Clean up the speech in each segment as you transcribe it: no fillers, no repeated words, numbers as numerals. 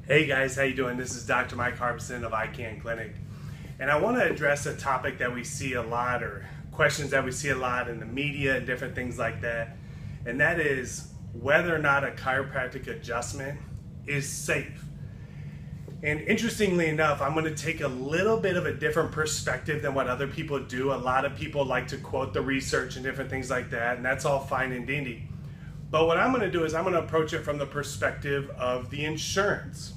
Hey guys, how you doing? This is Dr. Mike Harbison of ICANN Clinic, and I want to address a topic that we see a lot, or questions that we see a lot in the media and different things like that, and that is whether or not a chiropractic adjustment is safe. And interestingly enough, I'm going to take a little bit of a different perspective than what other people do. A lot of people like to quote the research and different things like that, and that's all fine and dandy. But what I'm going to do is I'm going to approach it from the perspective of the insurance.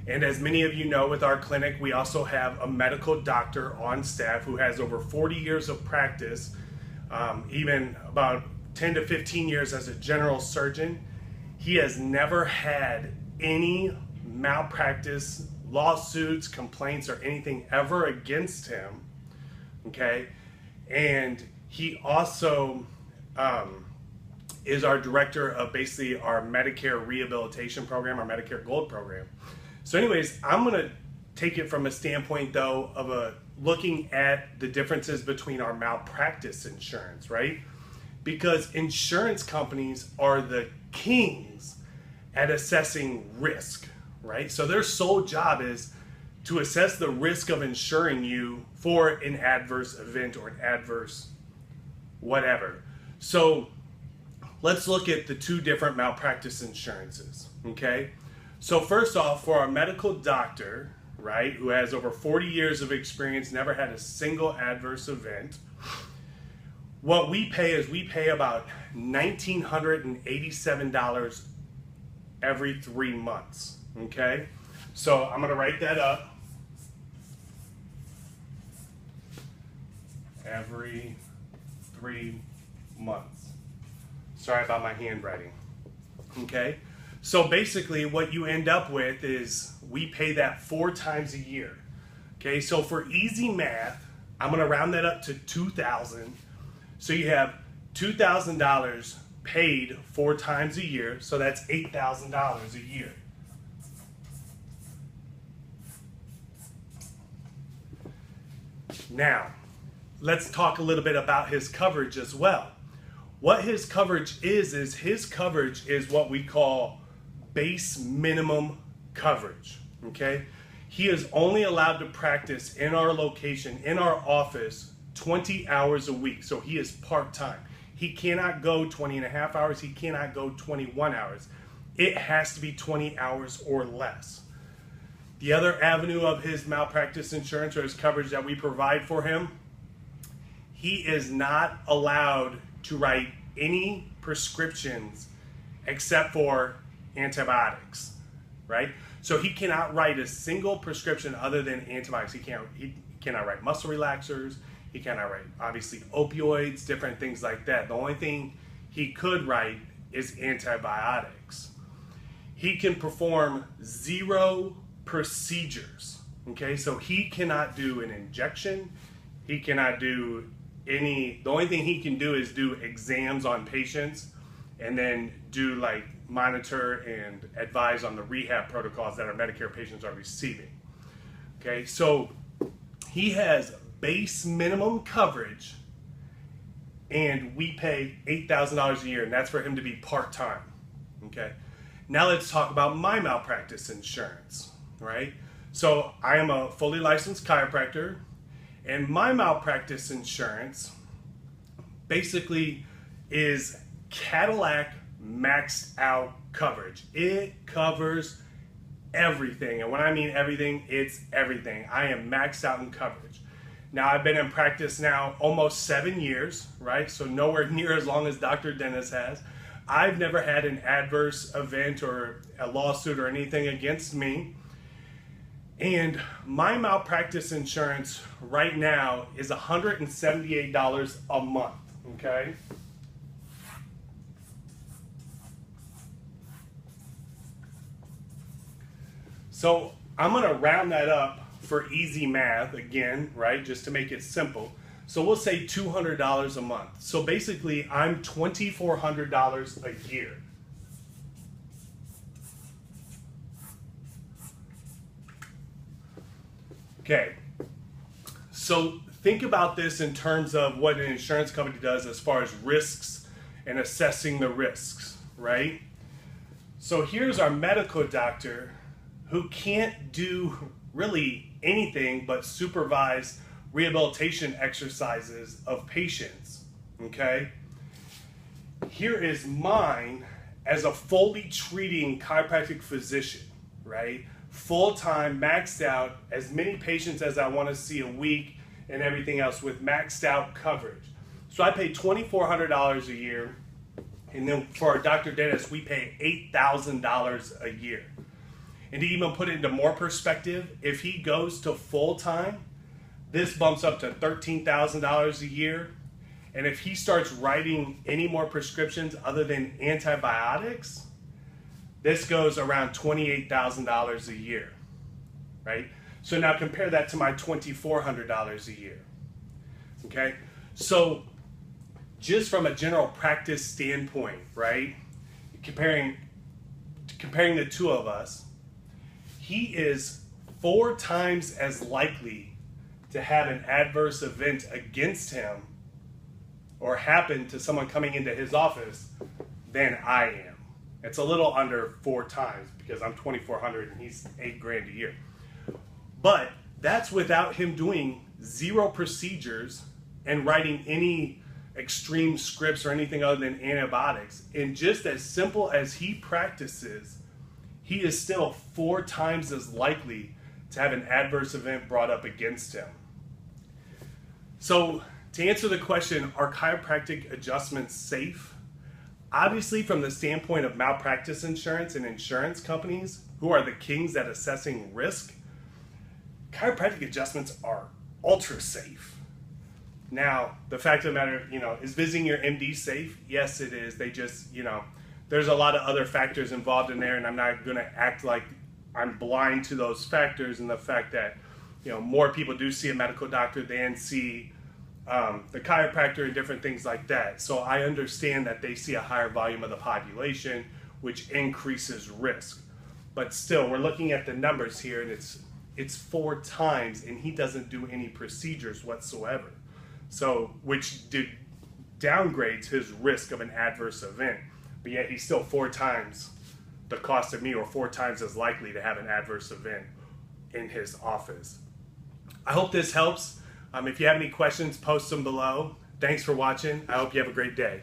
And as many of you know, with our clinic, we also have a medical doctor on staff who has over 40 years of practice, even about 10 to 15 years as a general surgeon. He has never had any malpractice lawsuits, complaints, or anything ever against him, okay? And he also is our director of basically our Medicare rehabilitation program, our Medicare Gold program. So anyways, I'm going to take it from a standpoint, though, of looking at the differences between our malpractice insurance, right? Because insurance companies are the kings at assessing risk, right? So their sole job is to assess the risk of insuring you for an adverse event or an adverse whatever. So let's look at the two different malpractice insurances, okay? So first off, for our medical doctor, right, who has over 40 years of experience, never had a single adverse event, what we pay is we pay about $1,987 every 3 months, okay? So I'm going to write that up. Every 3 months. Sorry about my handwriting, okay? So basically what you end up with is we pay that 4 times a year. Okay, so for easy math, I'm going to round that up to $2,000. So you have $2,000 paid 4 times a year, so that's $8,000 a year. Now, let's talk a little bit about his coverage as well. What his coverage is his coverage is what we call base minimum coverage, okay? He is only allowed to practice in our location, in our office, 20 hours a week. So he is part-time. He cannot go 20 and a half hours. He cannot go 21 hours. It has to be 20 hours or less. The other avenue of his malpractice insurance or his coverage that we provide for him, he is not allowed to write any prescriptions except for antibiotics, right? So he cannot write a single prescription other than antibiotics. He cannot write muscle relaxers. He cannot write, obviously, opioids, different things like that. The only thing he could write is antibiotics. He can perform 0 procedures, okay? So he cannot do an injection. He cannot do the only thing he can do is do exams on patients and then do like monitor and advise on the rehab protocols that our Medicare patients are receiving. Okay, so he has base minimum coverage and we pay $8,000 a year, and that's for him to be part-time. Okay, now let's talk about my malpractice insurance, right? So I am a fully licensed chiropractor, and my malpractice insurance basically is Cadillac maxed out coverage. It covers everything. And when I mean everything, it's everything. I am maxed out in coverage. Now, I've been in practice now almost 7 years, right? So nowhere near as long as Dr. Dennis has. I've never had an adverse event or a lawsuit or anything against me. And my malpractice insurance right now is $178 a month, okay? So I'm going to round that up for easy math again, right, just to make it simple. So we'll say $200 a month. So basically, I'm $2,400 a year. Okay, so think about this in terms of what an insurance company does as far as risks and assessing the risks, right? So here's our medical doctor who can't do really anything but supervise rehabilitation exercises of patients, okay? Here is mine as a fully treating chiropractic physician, right? Full-time, maxed out, as many patients as I want to see a week and everything else with maxed out coverage. So I pay $2,400 a year, and then for our doctor dentist, we pay $8,000 a year. And to even put it into more perspective, if he goes to full-time, this bumps up to $13,000 a year. And if he starts writing any more prescriptions other than antibiotics, this goes around $28,000 a year, right? So now compare that to my $2,400 a year, okay? So just from a general practice standpoint, right? Comparing the two of us, he is 4 times as likely to have an adverse event against him or happen to someone coming into his office than I am. It's a little under 4 times because I'm $2,400 and he's $8,000 a year. But that's without him doing 0 procedures and writing any extreme scripts or anything other than antibiotics. And just as simple as he practices, he is still 4 times as likely to have an adverse event brought up against him. So to answer the question, are chiropractic adjustments safe? Obviously, from the standpoint of malpractice insurance and insurance companies, who are the kings at assessing risk, chiropractic adjustments are ultra safe. Now, the fact of the matter, is visiting your MD safe? Yes, it is. They just, there's a lot of other factors involved in there, and I'm not going to act like I'm blind to those factors and the fact that, more people do see a medical doctor than see the chiropractor and different things like that. So I understand that they see a higher volume of the population, which increases risk. But still, we're looking at the numbers here, and it's 4 times, and he doesn't do any procedures whatsoever. So, which downgrades his risk of an adverse event. But yet he's still 4 times the cost of me, or 4 times as likely to have an adverse event in his office. I hope this helps. If you have any questions, post them below. Thanks for watching. I hope you have a great day.